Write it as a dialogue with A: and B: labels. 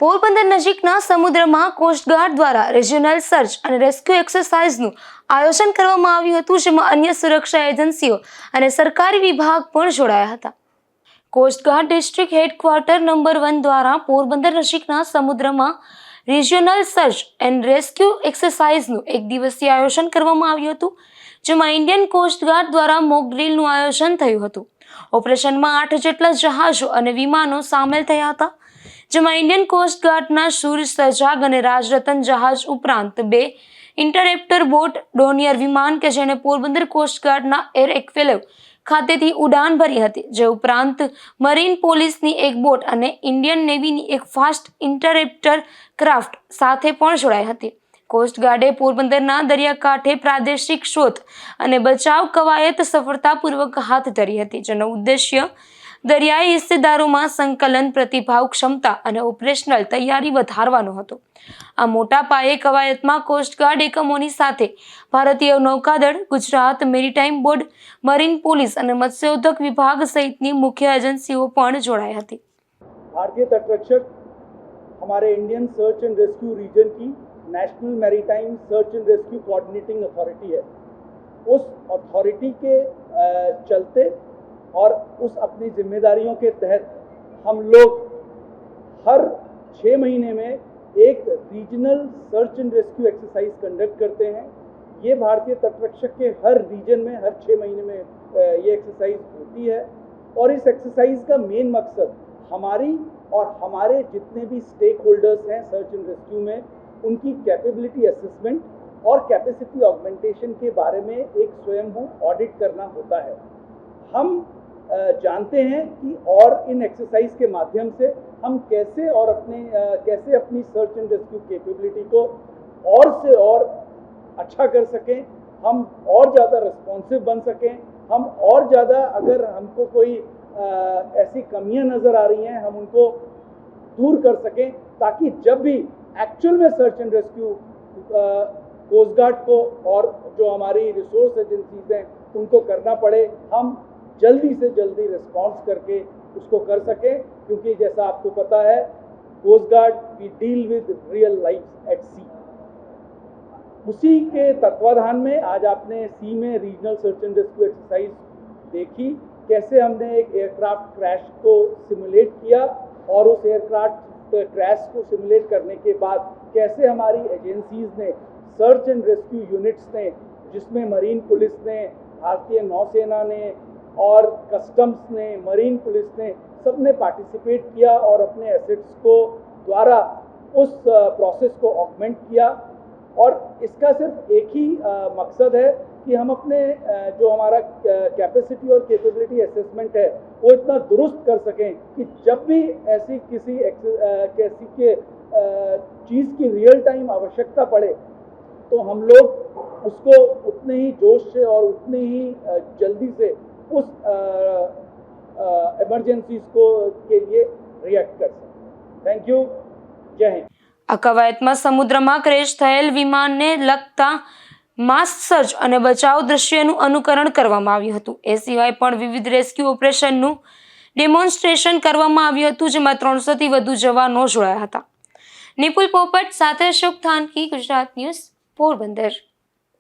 A: પોરબંદર નજીકના સમુદ્રમાં કોસ્ટગાર્ડ દ્વારા રિજિયોનલ સર્ચ અને રેસ્ક્યુ એક્સરસાઇઝનું આયોજન કરવામાં આવ્યું હતું, જેમાં અન્ય સુરક્ષા એજન્સીઓ અને સરકારી વિભાગ પણ જોડાયા હતા. કોસ્ટગાર્ડ ડિસ્ટ્રિક્ટ હેડક્વાર્ટર નંબર 1 દ્વારા પોરબંદર નજીકના સમુદ્રમાં રિજિયોનલ સર્ચ એન્ડ રેસ્ક્યુ એક્સરસાઇઝનું એક દિવસીય આયોજન કરવામાં આવ્યું હતું, જેમાં ઇન્ડિયન કોસ્ટગાર્ડ દ્વારા મોક ડ્રીલનું આયોજન થયું હતું. ઓપરેશનમાં 8 જેટલા જહાજો અને વિમાનો સામેલ થયા હતા, જેમાં ઇન્ડિયન કોસ્ટગાર્ડના શૂર સજાગ અને રાજરતન જહાજ ઉપરાંત 2 ઇન્ટરસેપ્ટર બોટ, ડોનિયર વિમાન કે જેણે પોરબંદર કોસ્ટગાર્ડના એર એક્વેલેવ ખાતેથી ઉડાન ભરી હતી, જે ઉપરાંત મરીન પોલીસની એક બોટ અને ઇન્ડિયન નેવીની એક ફાસ્ટ ઇન્ટરસેપ્ટર ક્રાફ્ટ સાથે પણ જોડાઈ હતી. કોસ્ટગાર્ડે પોરબંદરના દરિયાકાંઠે પ્રાદેશિક શોધ અને બચાવ કવાયત સફળતાપૂર્વક હાથ ધરી હતી, જેનો ઉદ્દેશ્ય દરિયાઈ હિસ્સેદારોમાં સંકલન, પ્રતિભાવ ક્ષમતા અને ઓપરેશનલ તૈયારી વધારવાનો હતો. આ મોટા પાયે કવાયતમાં કોસ્ટગાર્ડ એકમોની સાથે ભારતીય નૌકાદળ, Gujarat maritime board, marine police અને મત્સ્યોદ્યોગ વિભાગ સહિતની મુખ્ય એજન્સીઓ પણ જોડાઈ હતી.
B: भारतीय तटरक्षक हमारे Indian search and rescue region की national maritime search and rescue coordinating authority है. उस अथॉरिटी के चलते और उस अपनी जिम्मेदारियों के तहत हम लोग हर 6 महीने में एक regional search and rescue exercise conduct करते हैं. ये भारतीय तटरक्षक के हर रीजन में हर 6 महीने में ये एक्सरसाइज होती है. और इस एक्सरसाइज का मेन मकसद हमारी और हमारे जितने भी स्टेक होल्डर्स हैं सर्च एंड रेस्क्यू में, उनकी कैपेबिलिटी असेसमेंट और कैपेसिटी ऑगमेंटेशन के बारे में एक स्वयंभू ऑडिट करना होता है. हम जानते हैं कि और इन एक्सरसाइज के माध्यम से हम कैसे अपनी सर्च एंड रेस्क्यू कैपेबिलिटी को और से और अच्छा कर सकें, हम और ज़्यादा रिस्पॉन्सिव बन सकें, हम और ज़्यादा अगर हमको कोई ऐसी कमियां नज़र आ रही हैं हम उनको दूर कर सकें, ताकि जब भी एक्चुअल में search and rescue coast guard को और जो हमारी रिसोर्स एजेंसीज हैं उनको करना पड़े, हम जल्दी से जल्दी रिस्पॉन्स करके उसको कर सकें. क्योंकि जैसा आपको पता है coast guard we deal with real life at sea. उसी के तत्वाधान में आज आपने सी में regional search and rescue exercise देखी, कैसे हमने एक एयरक्राफ्ट क्रैश को सिमुलेट किया और उस एयरक्राफ्ट क्रैश को सिमुलेट करने के बाद कैसे हमारी एजेंसीज ने, सर्च एंड रेस्क्यू यूनिट्स ने, जिसमें मरीन पुलिस ने, भारतीय नौसेना ने और कस्टम्स ने, मरीन पुलिस ने, सब ने पार्टिसिपेट किया और अपने एसेट्स को द्वारा उस प्रोसेस को ऑगमेंट किया. और इसका सिर्फ एक ही मकसद है कि हम अपने जो हमारा कैपेसिटी और कैपेबिलिटी असेसमेंट है वो इतना दुरुस्त कर सकें कि जब भी ऐसी किसी चीज़ की रियल टाइम आवश्यकता पड़े तो हम लोग उसको उतने ही जोश से और उतने ही जल्दी से उस इमरजेंसीज को के लिए रिएक्ट कर सकें. Thank you. जय हिंद.
A: આ કવાયતમાં સમુદ્રમાં ક્રેશ થયેલ વિમાનને લગતા માસ સર્ચ અને બચાવ દૃશ્યનું અનુકરણ કરવામાં આવ્યું હતું. એ સિવાય પણ વિવિધ રેસ્ક્યુ ઓપરેશનનું ડેમોન્સ્ટ્રેશન કરવામાં આવ્યું હતું, જેમાં 300થી વધુ જવાનો જોડાયા હતા. નિપુલ પોપટ સાથે અશોક થાનકી, ગુજરાત ન્યૂઝ, પોરબંદર.